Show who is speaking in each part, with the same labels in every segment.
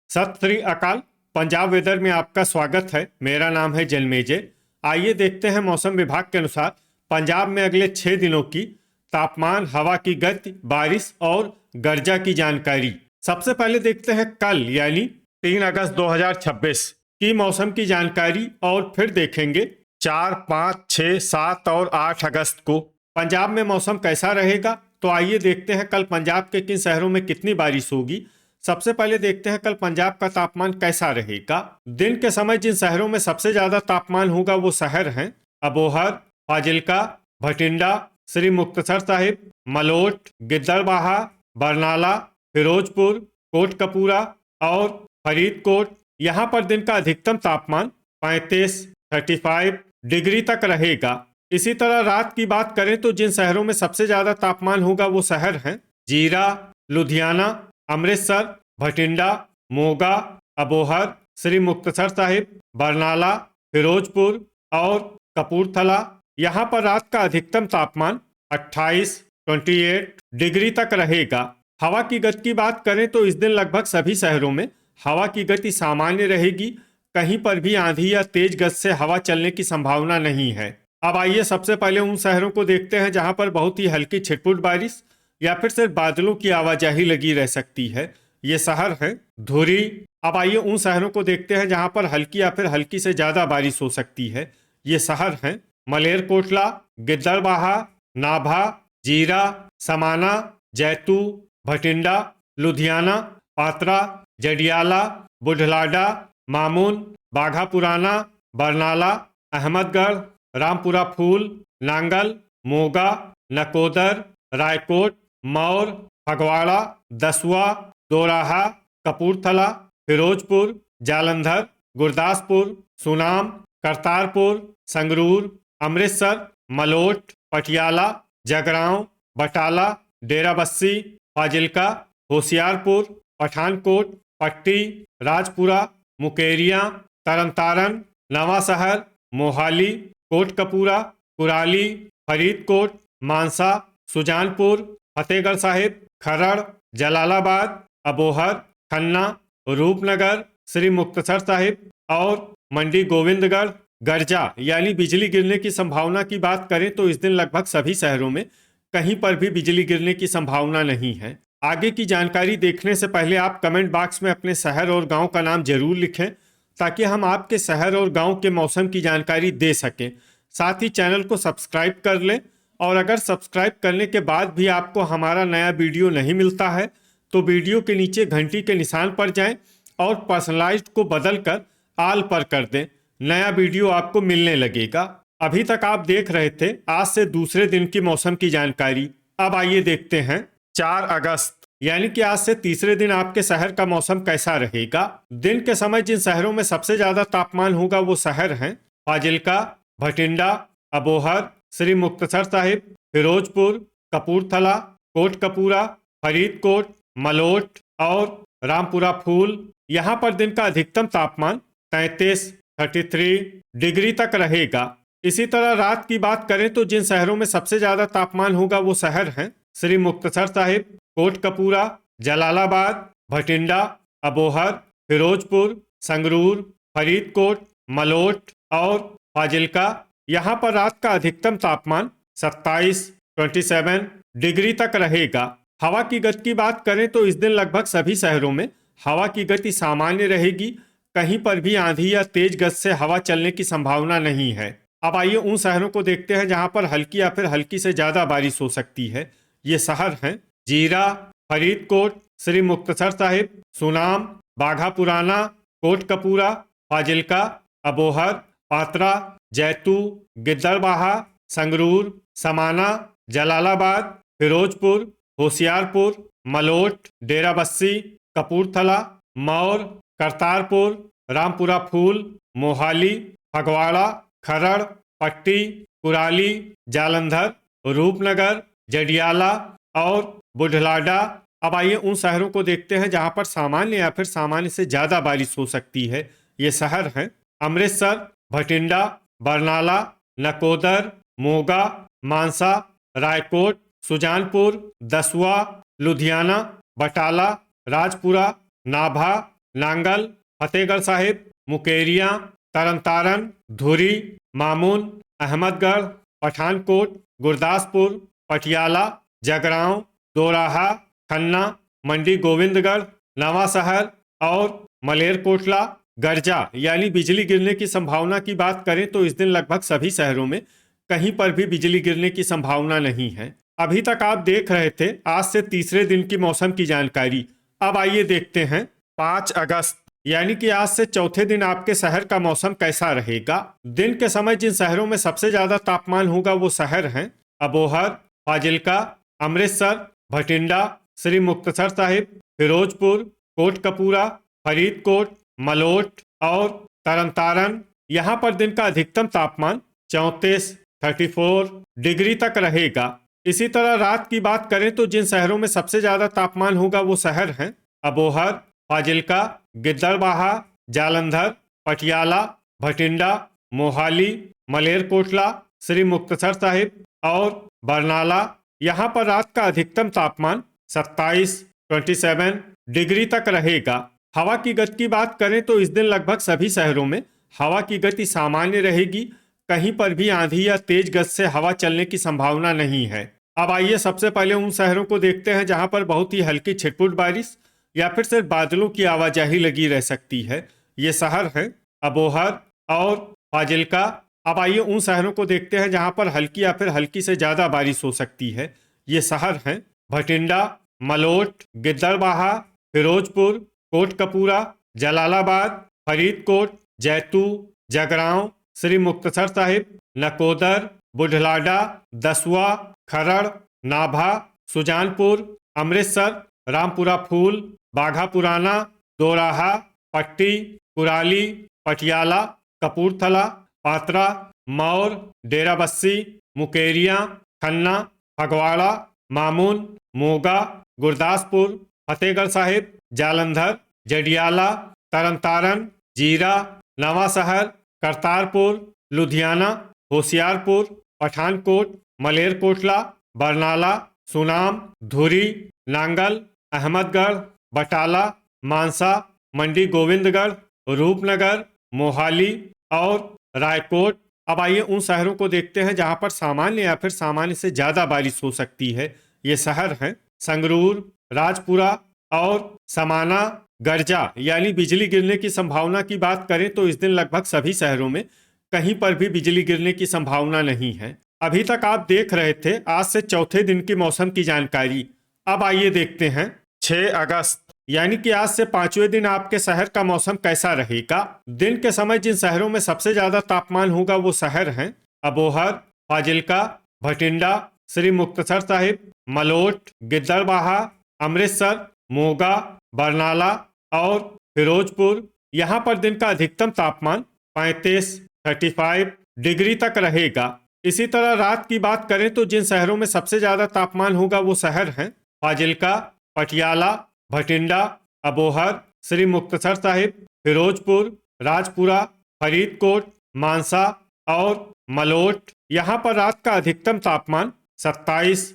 Speaker 1: सत श्री अकाल। पंजाब वेदर में आपका स्वागत है। मेरा नाम है जन्मेजय। आइए देखते हैं मौसम विभाग के अनुसार पंजाब में अगले 6 दिनों की तापमान, हवा की गति, बारिश और गर्जा की जानकारी। सबसे पहले देखते हैं कल यानी 3 अगस्त 2026 की मौसम की जानकारी और फिर देखेंगे 4, 5, 6, 7 और 8 अगस्त को पंजाब में मौसम कैसा रहेगा। तो आइए देखते हैं कल पंजाब के किन शहरों में कितनी बारिश होगी। सबसे पहले देखते हैं कल पंजाब का तापमान कैसा रहेगा। दिन के समय जिन शहरों में सबसे ज्यादा तापमान होगा वो शहर हैं अबोहर, फाजिल्का, भटिंडा, श्री मुक्तसर साहिब, मलोट, गिद्दड़बाहा, बरनाला, फिरोजपुर, कोटकपूरा और फरीदकोट। यहाँ पर दिन का अधिकतम तापमान 35 डिग्री तक रहेगा। इसी तरह रात की बात करें तो जिन शहरों में सबसे ज्यादा तापमान होगा वो शहर हैं जीरा, लुधियाना, अमृतसर, भटिंडा, मोगा, अबोहर, श्री मुक्तसर साहिब, बरनाला, फिरोजपुर और कपूरथला। यहाँ पर रात का अधिकतम तापमान 28 डिग्री तक रहेगा। हवा की गति की बात करें तो इस दिन लगभग सभी शहरों में हवा की गति सामान्य रहेगी। कहीं पर भी आंधी या तेज गति से हवा चलने की संभावना नहीं है। अब आइए सबसे पहले उन शहरों को देखते हैं जहां पर बहुत ही हल्की छिटपुट बारिश या फिर सिर्फ बादलों की आवाजाही लगी रह सकती है। ये शहर है धुरी। अब आइए उन शहरों को देखते हैं जहां पर हल्की या फिर हल्की से ज्यादा बारिश हो सकती है। ये शहर हैं मलेरकोटला, गिद्दड़बाहा, नाभा, जीरा, समाना, जैतू, भटिंडा, लुधियाना, पात्रा, जडियाला, बुढलाडा, मामून, बाघा पुराना, बरनाला, अहमदगढ़, रामपुरा फूल, नांगल, मोगा, नकोदर, रायकोट, मौर, फगवाड़ा, दसुआ, दोराहा, कपूरथला, फिरोजपुर, जालंधर, गुरदासपुर, सुनाम, करतारपुर, संगरूर, अमृतसर, मलोट, पटियाला, जगरांव, बटाला, डेराबस्सी, फाजिल्का, होशियारपुर, पठानकोट, पट्टी, राजपुरा, मुकेरियां, तरनतारन, नवांशहर, मोहाली, कोटकपूरा, कुराली, फरीदकोट, मानसा, सुजानपुर, फतेहगढ़ साहिब, खरड़, जलालाबाद, अबोहर, खन्ना, रूपनगर, श्री मुक्तसर साहिब और मंडी गोविंदगढ़। गर्जा यानी बिजली गिरने की संभावना की बात करें तो इस दिन लगभग सभी शहरों में कहीं पर भी बिजली गिरने की संभावना नहीं है। आगे की जानकारी देखने से पहले आप कमेंट बॉक्स में अपने शहर और गांव का नाम जरूर लिखें ताकि हम आपके शहर और गांव के मौसम की जानकारी दे सकें। साथ ही चैनल को सब्सक्राइब कर लें और अगर सब्सक्राइब करने के बाद भी आपको हमारा नया वीडियो नहीं मिलता है तो वीडियो के नीचे घंटी के निशान पर जाएं और पर्सनलाइज्ड को बदलकर आल पर कर दें। नया वीडियो आपको मिलने लगेगा। अभी तक आप देख रहे थे आज से दूसरे दिन की मौसम की जानकारी। अब आइए देखते हैं 4 अगस्त यानी कि आज से तीसरे दिन आपके शहर का मौसम कैसा रहेगा। दिन के समय जिन शहरों में सबसे ज्यादा तापमान होगा वो शहर हैं फाजिल्का, भटिंडा, अबोहर, श्री मुक्तसर साहिब, फिरोजपुर, कपूरथला, कोटकपूरा, फरीदकोट, मलोट और रामपुरा फूल। यहाँ पर दिन का अधिकतम तापमान 33 डिग्री तक रहेगा। इसी तरह रात की बात करें तो जिन शहरों में सबसे ज्यादा तापमान होगा वो शहर हैं श्री मुक्तसर साहिब, कोटकपूरा, जलालाबाद, भटिंडा, अबोहर, फिरोजपुर, संगरूर, फरीदकोट, मलोट और फाजिल्का। यहाँ पर रात का अधिकतम तापमान 27 डिग्री तक रहेगा। हवा की गति की बात करें तो इस दिन लगभग सभी शहरों में हवा की गति सामान्य रहेगी। कहीं पर भी आंधी या तेज गति से हवा चलने की संभावना नहीं है। अब आइए उन शहरों को देखते हैं जहां पर हल्की या फिर हल्की से ज्यादा बारिश हो सकती है। ये शहर हैं जीरा, फरीदकोट, श्री मुक्तसर साहिब, सुनाम, बाघा पुराना, कोटकपूरा, फाजिल्का, अबोहर, पात्रा, जैतू, गिद्दड़बाहा, संगरूर, समाना, जलालाबाद, फिरोजपुर, होशियारपुर, मलोट, डेराबस्सी, कपूरथला, मौर, करतारपुर, रामपुरा फूल, मोहाली, फगवाड़ा, खरड़, पट्टी, कुराली, जालंधर, रूपनगर, जडियाला और बुढलाडा। अब आइए उन शहरों को देखते हैं जहां पर सामान्य या फिर सामान्य से ज्यादा बारिश हो सकती है। ये शहर हैं अमृतसर, भटिंडा, बरनाला, नकोदर, मोगा, मानसा, रायकोट, सुजानपुर, दसुआ, लुधियाना, बटाला, राजपुरा, नाभा, नांगल, फतेहगढ़ साहिब, मुकेरियां, तरनतारन, धुरी, मामून, अहमदगढ़, पठानकोट, गुरदासपुर, पटियाला, जगरांव, दोराहा, खन्ना, मंडी गोविंदगढ़, नवांशहर और मलेरकोटला। गर्जा यानी बिजली गिरने की संभावना की बात करें तो इस दिन लगभग सभी शहरों में कहीं पर भी बिजली गिरने की संभावना नहीं है। अभी तक आप देख रहे थे आज से तीसरे दिन की मौसम की जानकारी। अब आइए देखते हैं 5 अगस्त यानी कि आज से चौथे दिन आपके शहर का मौसम कैसा रहेगा। दिन के समय जिन शहरों में सबसे ज्यादा तापमान होगा वो शहर हैं अबोहर, फाजिल्का, अमृतसर, भटिंडा, श्री मुक्तसर साहिब, फिरोजपुर, कोटकपूरा, फरीदकोट, मलोट और तरनतारन। यहाँ पर दिन का अधिकतम तापमान 34 डिग्री तक रहेगा। इसी तरह रात की बात करें तो जिन शहरों में सबसे ज्यादा तापमान होगा वो शहर हैं अबोहर, फाजिल्का, गिद्दड़बाहा, जालंधर, पटियाला, भटिंडा, मोहाली, मलेरकोटला, श्री मुक्तसर साहिब और बरनाला। यहाँ पर रात का अधिकतम तापमान 27 डिग्री तक रहेगा। हवा की गति की बात करें तो इस दिन लगभग सभी शहरों में हवा की गति सामान्य रहेगी। कहीं पर भी आंधी या तेज गति से हवा चलने की संभावना नहीं है। अब आइए सबसे पहले उन शहरों को देखते हैं जहां पर बहुत ही हल्की छिटपुट बारिश या फिर सिर्फ बादलों की आवाजाही लगी रह सकती है। ये शहर हैं अबोहर और फाजिल्का। अब आइए उन शहरों को देखते हैं जहां पर हल्की या फिर हल्की से ज्यादा बारिश हो सकती है। ये शहर हैं भटिंडा, मलोट, गिद्दड़बाहा, फिरोजपुर, कोटकपूरा, जलालाबाद, फरीदकोट, जैतू, जगरांव, श्री मुक्तसर साहिब, नकोदर, बुढ़लाडा, दसुआ, खरड़, नाभा, सुजानपुर, अमृतसर, रामपुरा फूल, बाघा पुराना, दोराहा, पट्टी, कुराली, पटियाला, कपूरथला, पात्रा, मौर, डेराबस्सी, मुकेरियां, खन्ना, फगवाड़ा, मामून, मोगा, गुरदासपुर, फतेहगढ़ साहिब, जालंधर, जडियाला, तरनतारन, जीरा, नवांशहर, करतारपुर, लुधियाना, होशियारपुर, पठानकोट, मलेरकोटला, बरनाला, सुनाम, धुरी, नांगल, अहमदगढ़, बटाला, मानसा, मंडी गोविंदगढ़, रूपनगर, मोहाली और रायकोट। अब आइए उन शहरों को देखते हैं जहां पर सामान्य या फिर सामान्य से ज्यादा बारिश हो सकती है। ये शहर हैं संगरूर, राजपुरा और समाना। गर्जा यानी बिजली गिरने की संभावना की बात करें तो इस दिन लगभग सभी शहरों में कहीं पर भी बिजली गिरने की संभावना नहीं है। अभी तक आप देख रहे थे आज से चौथे दिन की मौसम की जानकारी। अब आइए देखते हैं 6 अगस्त यानी कि आज से 5वें दिन आपके शहर का मौसम कैसा रहेगा। दिन के समय जिन शहरों में सबसे ज्यादा तापमान होगा वो शहर हैं अबोहर, फाजिल्का, भटिंडा, श्री मुक्तसर साहिब, मलोट, गिद्दड़बाहा, अमृतसर, मोगा, बरनाला और फिरोजपुर। यहाँ पर दिन का अधिकतम तापमान 35 डिग्री तक रहेगा। इसी तरह रात की बात करें तो जिन शहरों में सबसे ज्यादा तापमान होगा वो शहर हैं फाजिल्का, पटियाला, भटिंडा, अबोहर, श्री मुक्तसर साहिब, फिरोजपुर, राजपुरा, फरीदकोट, मानसा और मलोट। यहाँ पर रात का अधिकतम तापमान 27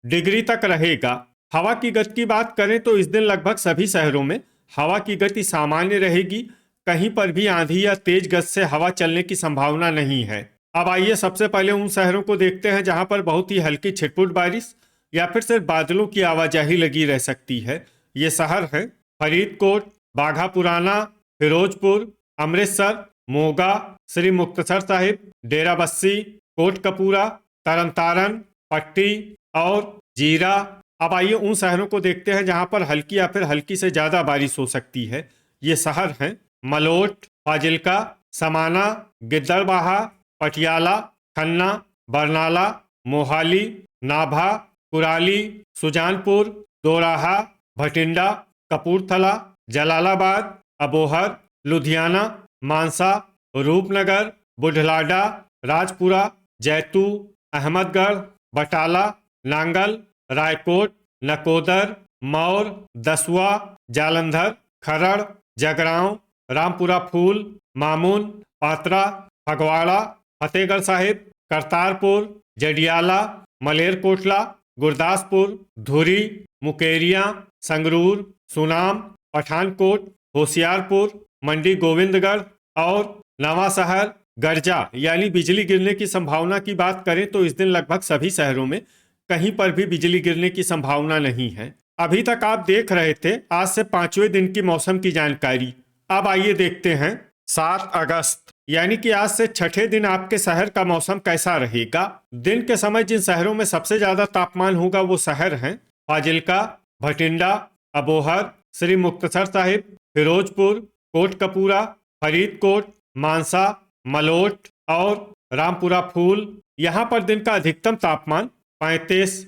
Speaker 1: डिग्री तक रहेगा। हवा की गति की बात करें तो इस दिन लगभग सभी शहरों में हवा की गति सामान्य रहेगी। कहीं पर भी आंधी या तेज गति से हवा चलने की संभावना नहीं है। अब आइए सबसे पहले उन शहरों को देखते हैं जहां पर बहुत ही हल्की छिटपुट बारिश या फिर सिर्फ बादलों की आवाजाही लगी रह सकती है। ये शहर हैं फरीदकोट, बाघा पुराना, फिरोजपुर, अमृतसर, मोगा, श्री मुक्तसर साहिब, डेराबस्सी, कोटकपूरा, तरनतारन, पट्टी और जीरा। अब आइए उन शहरों को देखते हैं जहां पर हल्की या फिर हल्की से ज्यादा बारिश हो सकती है। ये शहर हैं मलोट, फाजिल्का, समाना, गिद्दड़बाहा, पटियाला, खन्ना, बरनाला, मोहाली, नाभा, कुराली, सुजानपुर, दोराहा, भटिंडा, कपूरथला, जलालाबाद, अबोहर, लुधियाना, मानसा, रूपनगर, बुढ़लाडा, राजपुरा, जैतू, अहमदगढ़, बटाला, नांगल, रायकोट, नकोदर, मौर, दसुआ, जालंधर, खरड़, जगरांव, रामपुरा फूल, मामून, पात्रा, फगवाड़ा, फतेहगढ़ साहिब, करतारपुर, जडियाला, मलेरकोटला, गुरदासपुर, धुरी, मुकेरियां, संगरूर, सुनाम, पठानकोट, होशियारपुर, मंडी गोविंदगढ़ और नवांशहर, गर्जा यानी बिजली गिरने की संभावना की बात करें तो इस दिन लगभग सभी शहरों में कहीं पर भी बिजली गिरने की संभावना नहीं है। अभी तक आप देख रहे थे आज से 5वें दिन की मौसम की जानकारी। अब आइए देखते हैं 7 अगस्त यानी कि आज से छठे दिन आपके शहर का मौसम कैसा रहेगा। दिन के समय जिन शहरों में सबसे ज्यादा तापमान होगा वो शहर हैं फाजिल्का, भटिंडा, अबोहर, श्री मुक्तसर साहिब, फिरोजपुर, कोटकपूरा, फरीदकोट, मानसा, मलोट और रामपुरा फूल। यहाँ पर दिन का अधिकतम तापमान 35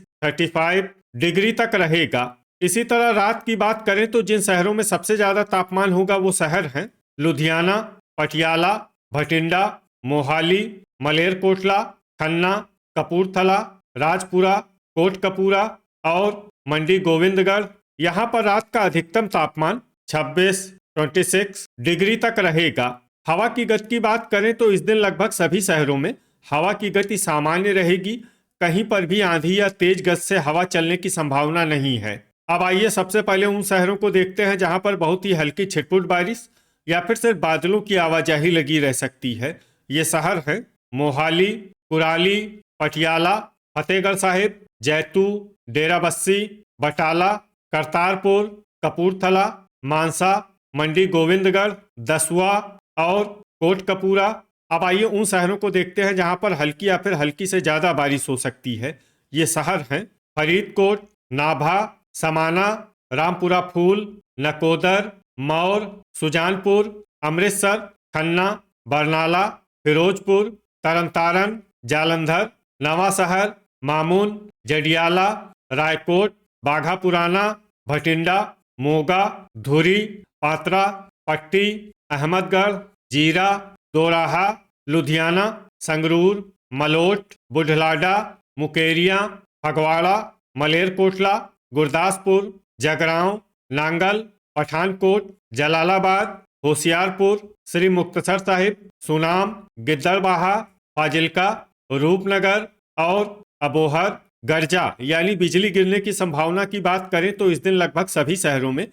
Speaker 1: डिग्री तक रहेगा। इसी तरह रात की बात करें तो जिन शहरों में सबसे ज्यादा तापमान होगा वो शहर हैं लुधियाना, पटियाला, भटिंडा, मोहाली, मलेरकोटला, खन्ना, कपूरथला, राजपुरा, कोटकपूरा और मंडी गोविंदगढ़। यहाँ पर रात का अधिकतम तापमान 26 डिग्री तक रहेगा। हवा की गति की बात करें तो इस दिन लगभग सभी शहरों में हवा की गति सामान्य रहेगी। कहीं पर भी आंधी या तेज गति से हवा चलने की संभावना नहीं है। अब आइए सबसे पहले उन शहरों को देखते हैं जहां पर बहुत ही हल्की छिटपुट बारिश या फिर सिर्फ बादलों की आवाजाही लगी रह सकती है। ये शहर हैं मोहाली, कुराली, पटियाला, फतेहगढ़ साहिब, जैतू, डेराबस्सी, बटाला, करतारपुर, कपूरथला, मानसा, मंडी गोविंदगढ़, दसुआ और कोटकपूरा। अब आइए उन शहरों को देखते हैं जहां पर हल्की या फिर हल्की से ज्यादा बारिश हो सकती है। ये शहर हैं फरीदकोट, नाभा, समाना, रामपुरा फूल, नकोदर, मौर, सुजानपुर, अमृतसर, खन्ना, बरनाला, फिरोजपुर, तरनतारन, जालंधर, नवांशहर, मामून, जडियाला, रायकोट, बाघा पुराना, भटिंडा, मोगा, धुरी, पात्रा, पट्टी, अहमदगढ़, जीरा, दोराहा, लुधियाना, संगरूर, मलोट, बुढ़लाडा, मुकेरिया, फगवाड़ा, मलेरकोटला, गुरदासपुर, जगरांव, नांगल, पठानकोट, जलालाबाद, होशियारपुर, श्री मुक्तसर साहिब, सुनाम, गिद्दड़बाहा, फाजिल्का, रूपनगर और अबोहर, गर्जा यानी बिजली गिरने की संभावना की बात करें तो इस दिन लगभग सभी शहरों में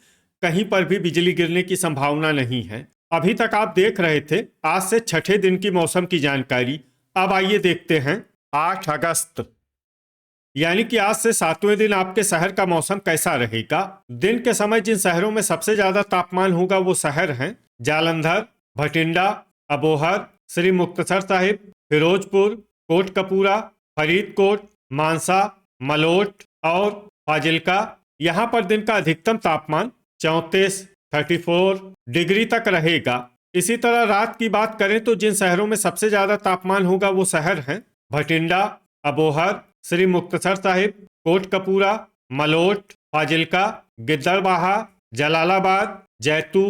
Speaker 1: कहीं पर भी बिजली गिरने की संभावना नहीं है। अभी तक आप देख रहे थे आज से छठे दिन की मौसम की जानकारी। अब आइए देखते हैं 8 अगस्त यानी कि आज से 7वें दिन आपके शहर का मौसम कैसा रहेगा। दिन के समय जिन शहरों में सबसे ज्यादा तापमान होगा वो शहर हैं जालंधर, भटिंडा, अबोहर, श्री मुक्तसर साहिब, फिरोजपुर, कोटकपूरा, फरीदकोट, मानसा, मलोट और फाजिल्का। यहाँ पर दिन का अधिकतम तापमान 34 डिग्री तक रहेगा। इसी तरह रात की बात करें तो जिन शहरों में सबसे ज्यादा तापमान होगा वो शहर हैं भटिंडा, अबोहर, श्री मुक्तसर साहिब, कोटकपूरा, मलोट, फाजिल्का, गिद्दड़बाहा, जलालाबाद, जैतू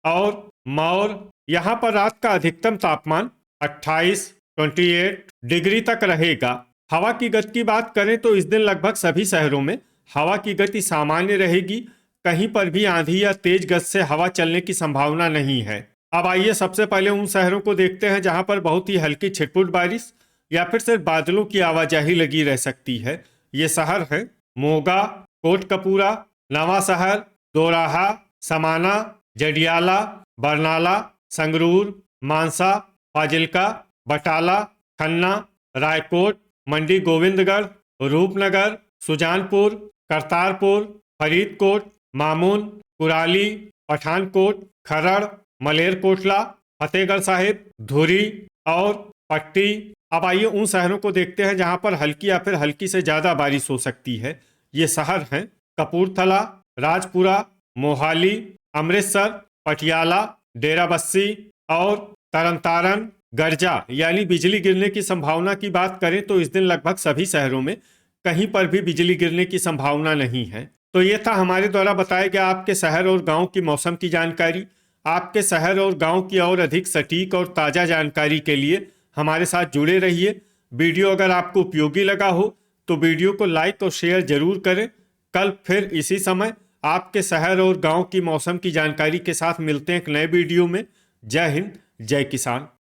Speaker 1: और मौर। यहाँ पर रात का अधिकतम तापमान 28 डिग्री तक रहेगा। हवा की गति की बात करें तो इस दिन लगभग सभी शहरों में हवा की गति सामान्य रहेगी। कहीं पर भी आंधी या तेज गति से हवा चलने की संभावना नहीं है। अब आइए सबसे पहले उन शहरों को देखते हैं जहां पर बहुत ही हल्की छिटपुट बारिश या फिर सिर्फ बादलों की आवाजाही लगी रह सकती है। ये शहर हैं मोगा, कोटकपूरा, नवांशहर, दोराहा, समाना, जडियाला, बरनाला, संगरूर, मानसा, फाजिल्का, बटाला, खन्ना, रायकोट, मंडी गोविंदगढ़, रूपनगर, सुजानपुर, करतारपुर, फरीदकोट, मामून, कुराली, पठानकोट, खरड़, मलेरकोटला, फतेहगढ़ साहिब, धुरी और पट्टी। अब आइए उन शहरों को देखते हैं जहां पर हल्की या फिर हल्की से ज्यादा बारिश हो सकती है। ये शहर हैं कपूरथला, राजपुरा, मोहाली, अमृतसर, पटियाला, डेराबस्सी और तरनतारन। गर्जा यानी बिजली गिरने की संभावना की बात करें तो इस दिन लगभग सभी शहरों में कहीं पर भी बिजली गिरने की संभावना नहीं है। तो ये था हमारे द्वारा बताया गया आपके शहर और गांव की मौसम की जानकारी। आपके शहर और गांव की और अधिक सटीक और ताज़ा जानकारी के लिए हमारे साथ जुड़े रहिए। वीडियो अगर आपको उपयोगी लगा हो तो वीडियो को लाइक और शेयर जरूर करें। कल फिर इसी समय आपके शहर और गांव की मौसम की जानकारी के साथ मिलते हैं एक नए वीडियो में। जय हिंद, जय किसान।